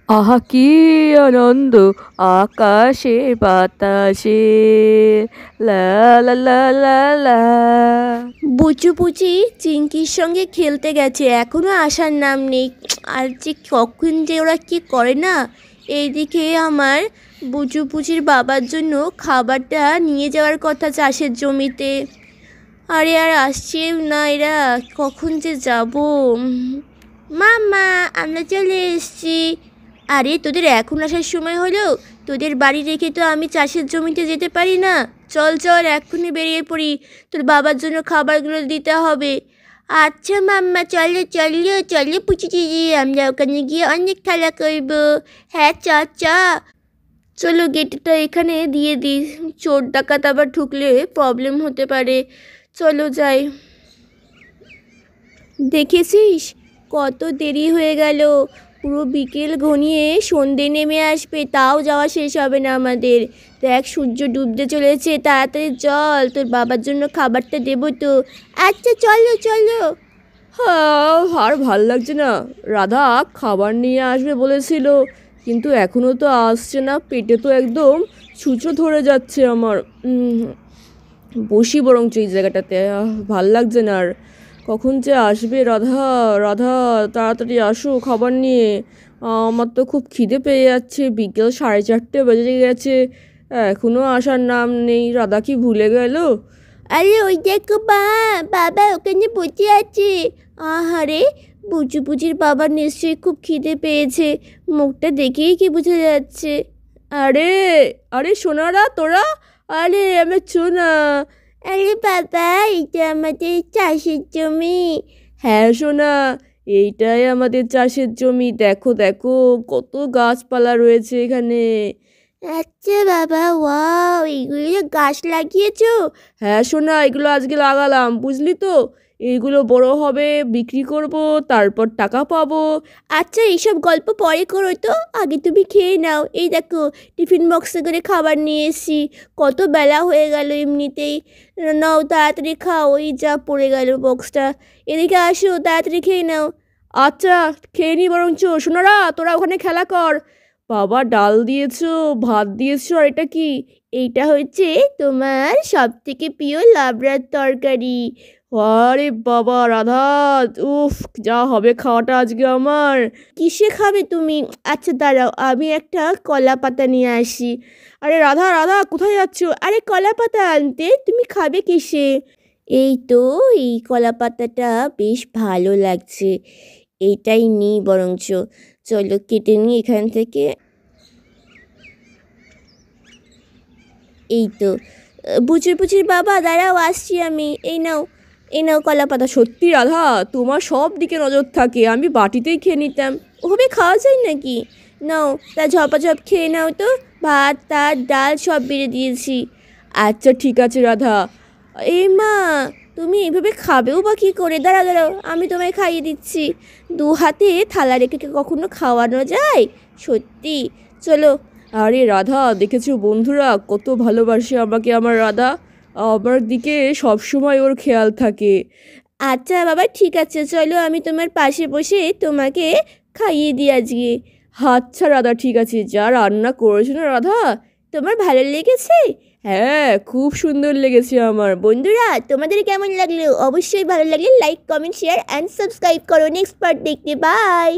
আহা কি আনন্দ আকাশে বাতাসে লা লা লা লা লা। বুচু পুচি চিংকির সঙ্গে খেলতে গেছে, এখনো আসার নাম নেই। আর যে কখন যে ওরা কি করে না। এইদিকে আমার বুচু পুচির বাবার জন্য খাবারটা নিয়ে যাওয়ার কথা চাষের জমিতে। আরে আর আসছে না এরা, কখন যে যাব। মামা আমরা চলে এসেছি। আরে তোদের এখন আসার সময় হলো? তোদের বাড়ি রেখে তো আমি চাষের জমিতে যেতে পারি না। চল চল এক্ষুনি বেরিয়ে পড়ি, তোর বাবার জন্য খাবারগুলো দিতে হবে। আচ্ছা মাম্মা চলো চলো চলো পুচি দিদি, আমরা ওখানে গিয়ে অনেক খেলা করবো। হ্যাঁ চ চ। চলো গেটটা এখানে দিয়ে দিই, চোর ডাকাত আবার ঢুকলে প্রবলেম হতে পারে। চলো যাই। দেখেছিস কত দেরি হয়ে গেল, পুরো বিকেল ঘনিয়ে সন্ধে নেমে আসবে, তাও যাওয়া শেষ হবে না আমাদের। দেখ সূর্য ডুবতে চলেছে, তাড়াতাড়ি চল, তোর বাবার জন্য খাবারটা দেবো তো। আচ্ছা চলো চলো। হ্যাঁ, আর ভাল লাগছে না। রাধা খাবার নিয়ে আসবে বলেছিল, কিন্তু এখনও তো আসছে না। পেটে তো একদম ছুঁচো ধরে যাচ্ছে আমার। বসি বরঞ্চ এই জায়গাটাতে, ভাল লাগছে না আর। কখন যে আসবে রাধা? রাধা তাড়াতাড়ি আসো খাবার নিয়ে। আমার তো খুব খিদে পেয়ে যাচ্ছে, বিকেল 4:30 বেজে গেছে, এখনও আসার নাম নেই। রাধা কি ভুলে গেল? আরে ওই দেখো বাবা ওখানে বসে আছে। আহারে বুচু বুচির বাবার নিশ্চয়ই খুব খিদে পেয়েছে, মুখটা দেখেই কি বোঝা যাচ্ছে। আরে আরে সোনারা তোরা, আরে আমার সোনা। আরে বাবা এটা আমাদের চাষের জমি। হ্যাঁ সোনা, এইটাই আমাদের চাষের জমি। দেখো দেখো কত গাছপালা রয়েছে এখানে। আচ্ছা বাবা, ওয়াও এইগুলো গাছ লাগিয়েছো? হ্যাঁ সোনা, এগুলো আজকে লাগালাম, বুঝলি তো। এইগুলো বড় হবে, বিক্রি করব, তারপর টাকা পাবো। আচ্ছা এইসব গল্প পরে করো তো, আগে তুমি খেয়ে নাও। এই দেখো টিফিন বক্সে করে খাবার নিয়ে এসেছি, কত বেলা হয়ে গেল এমনিতেই। নাও তাড়াতাড়ি খাও, ওই যা পড়ে গেল বক্সটা। এদিকে আসো তাড়াতাড়ি খেয়ে নাও। আচ্ছা খেয়ে নি বরঞ্চ। সোনারা তোরা ওখানে খেলা কর। বাবা ডাল দিয়েছো, ভাত দিয়েছো, আর এটা কি? এইটা হচ্ছে তোমার সব থেকে প্রিয় লাবড়ার তরকারি। আরে বাবা রাধা, উফ যা হবে খাওয়াটা আজকে আমার। কিসে খাবে তুমি? আচ্ছা দাঁড়াও আমি একটা কলা পাতা নিয়ে আসি। আরে রাধা রাধা কোথায় যাচ্ছ? আরে কলা পাতা আনতে, তুমি খাবে কিসে? এই তো, এই কলা পাতাটা বেশ ভালো লাগছে, এইটাই নিই বরঞ্চ। চলো কেটে নিই এখান থেকে। এই তো। বুচির বুচির বাবা দাঁড়াও আসছি আমি। এই নাও, এই নাও কলা পাতা। সত্যি রাধা, তোমার সব দিকে নজর থাকে, আমি বাটিতেই খেয়ে নিতাম। ওভাবে খাওয়া যায় নাকি? নাও তা ঝপাঝপ খেয়ে নাও তো, ভাত তাত ডাল সব বেড়ে দিয়েছি। আচ্ছা ঠিক আছে রাধা। এই মা, তুমি এইভাবে খাবেও বা কী করে? দাঁড়াও দাঁড়াও আমি তোমায় খাইয়ে দিচ্ছি। দু হাতে থালা রেখে কি কখনো খাওয়ানো যায়? সত্যি। চলো। আরে রাধা দেখেছো বন্ধুরা কত ভালোবাসে আমাকে আমার রাধা, আমার দিকে সবসময় ওর খেয়াল থাকে। আচ্ছা বাবা ঠিক আছে, চলো আমি তোমার পাশে বসে তোমাকে খাইয়ে দিই আজকে। আচ্ছা রাধা ঠিক আছে, যা রান্না করেছো না রাধা। তোমার ভালো লেগেছে? হ্যাঁ খুব সুন্দর লেগেছে আমার। বন্ধুরা তোমাদের কেমন লাগলো? অবশ্যই ভালো লাগলে like comment share and subscribe করো নেক্সট পার্ট দেখতে। বাই।